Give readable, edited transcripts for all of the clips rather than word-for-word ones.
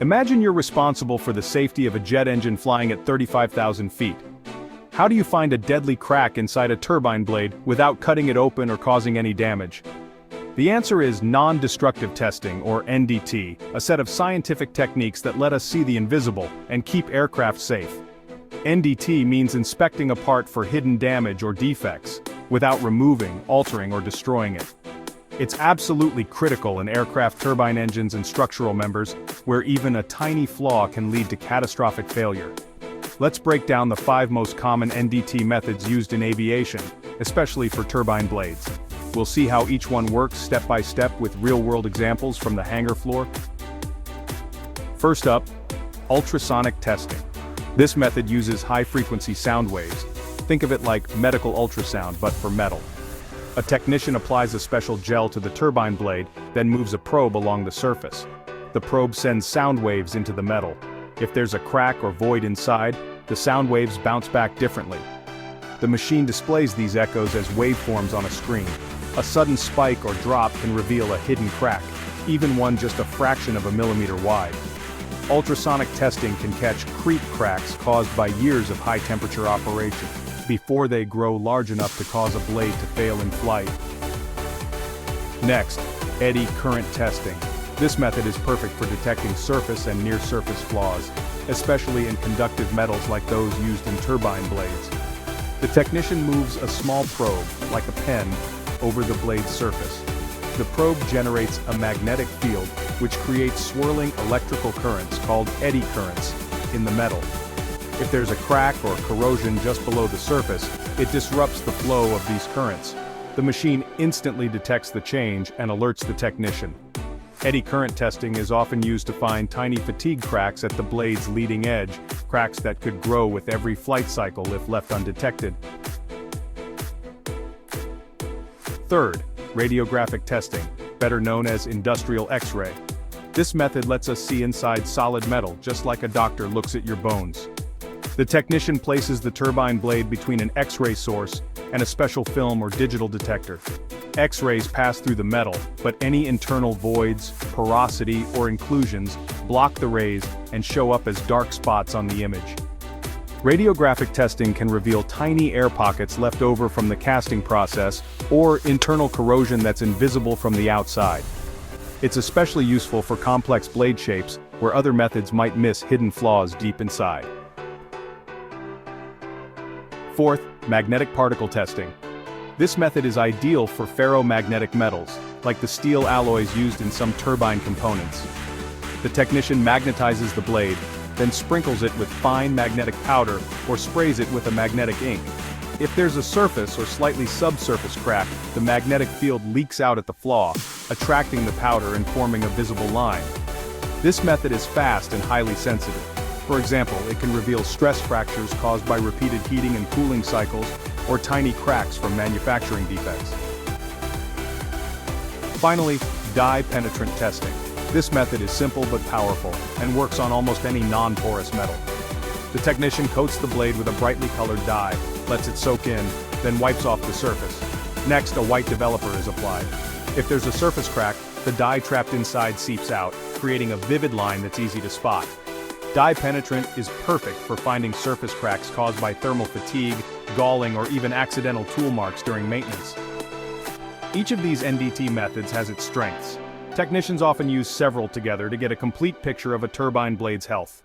Imagine you're responsible for the safety of a jet engine flying at 35,000 feet. How do you find a deadly crack inside a turbine blade without cutting it open or causing any damage? The answer is non-destructive testing, or NDT, a set of scientific techniques that let us see the invisible and keep aircraft safe. NDT means inspecting a part for hidden damage or defects, without removing, altering, or destroying it. It's absolutely critical in aircraft turbine engines and structural members, where even a tiny flaw can lead to catastrophic failure. Let's break down the 5 most common NDT methods used in aviation, especially for turbine blades. We'll see how each one works step by step with real-world examples from the hangar floor. First up, ultrasonic testing. This method uses high-frequency sound waves. Think of it like medical ultrasound, but for metal. A technician applies a special gel to the turbine blade, then moves a probe along the surface. The probe sends sound waves into the metal. If there's a crack or void inside, the sound waves bounce back differently. The machine displays these echoes as waveforms on a screen. A sudden spike or drop can reveal a hidden crack, even one just a fraction of a millimeter wide. Ultrasonic testing can catch creep cracks caused by years of high-temperature operation, before they grow large enough to cause a blade to fail in flight. Next, eddy current testing. This method is perfect for detecting surface and near-surface flaws, especially in conductive metals like those used in turbine blades. The technician moves a small probe, like a pen, over the blade's surface. The probe generates a magnetic field, which creates swirling electrical currents called eddy currents in the metal. If there's a crack or corrosion just below the surface, it disrupts the flow of these currents. The machine instantly detects the change and alerts the technician. Eddy current testing is often used to find tiny fatigue cracks at the blade's leading edge, cracks that could grow with every flight cycle if left undetected. Third, radiographic testing, better known as industrial X-ray. This method lets us see inside solid metal, just like a doctor looks at your bones. The technician places the turbine blade between an X-ray source and a special film or digital detector. X-rays pass through the metal, but any internal voids, porosity, or inclusions block the rays and show up as dark spots on the image. Radiographic testing can reveal tiny air pockets left over from the casting process, or internal corrosion that's invisible from the outside. It's especially useful for complex blade shapes, where other methods might miss hidden flaws deep inside. Fourth, magnetic particle testing. This method is ideal for ferromagnetic metals, like the steel alloys used in some turbine components. The technician magnetizes the blade, then sprinkles it with fine magnetic powder or sprays it with a magnetic ink. If there's a surface or slightly subsurface crack, the magnetic field leaks out at the flaw, attracting the powder and forming a visible line. This method is fast and highly sensitive. For example, it can reveal stress fractures caused by repeated heating and cooling cycles, or tiny cracks from manufacturing defects. Finally, dye penetrant testing. This method is simple but powerful, and works on almost any non-porous metal. The technician coats the blade with a brightly colored dye, lets it soak in, then wipes off the surface. Next, a white developer is applied. If there's a surface crack, the dye trapped inside seeps out, creating a vivid line that's easy to spot. Dye penetrant is perfect for finding surface cracks caused by thermal fatigue, galling, or even accidental tool marks during maintenance. Each of these NDT methods has its strengths. Technicians often use several together to get a complete picture of a turbine blade's health.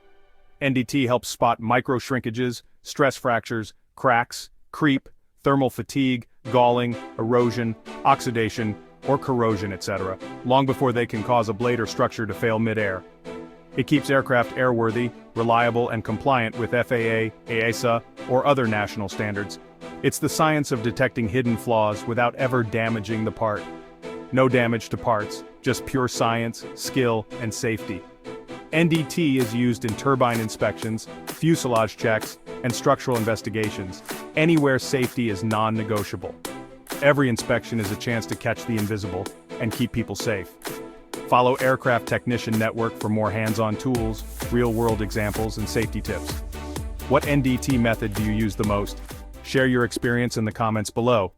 NDT helps spot micro-shrinkages, stress fractures, cracks, creep, thermal fatigue, galling, erosion, oxidation, or corrosion, etc., long before they can cause a blade or structure to fail mid-air. It keeps aircraft airworthy, reliable, and compliant with FAA, EASA, or other national standards. It's the science of detecting hidden flaws without ever damaging the part. No damage to parts, just pure science, skill, and safety. NDT is used in turbine inspections, fuselage checks, and structural investigations, anywhere safety is non-negotiable. Every inspection is a chance to catch the invisible and keep people safe. Follow Aircraft Technician Network for more hands-on tools, real-world examples, and safety tips. What NDT method do you use the most? Share your experience in the comments below.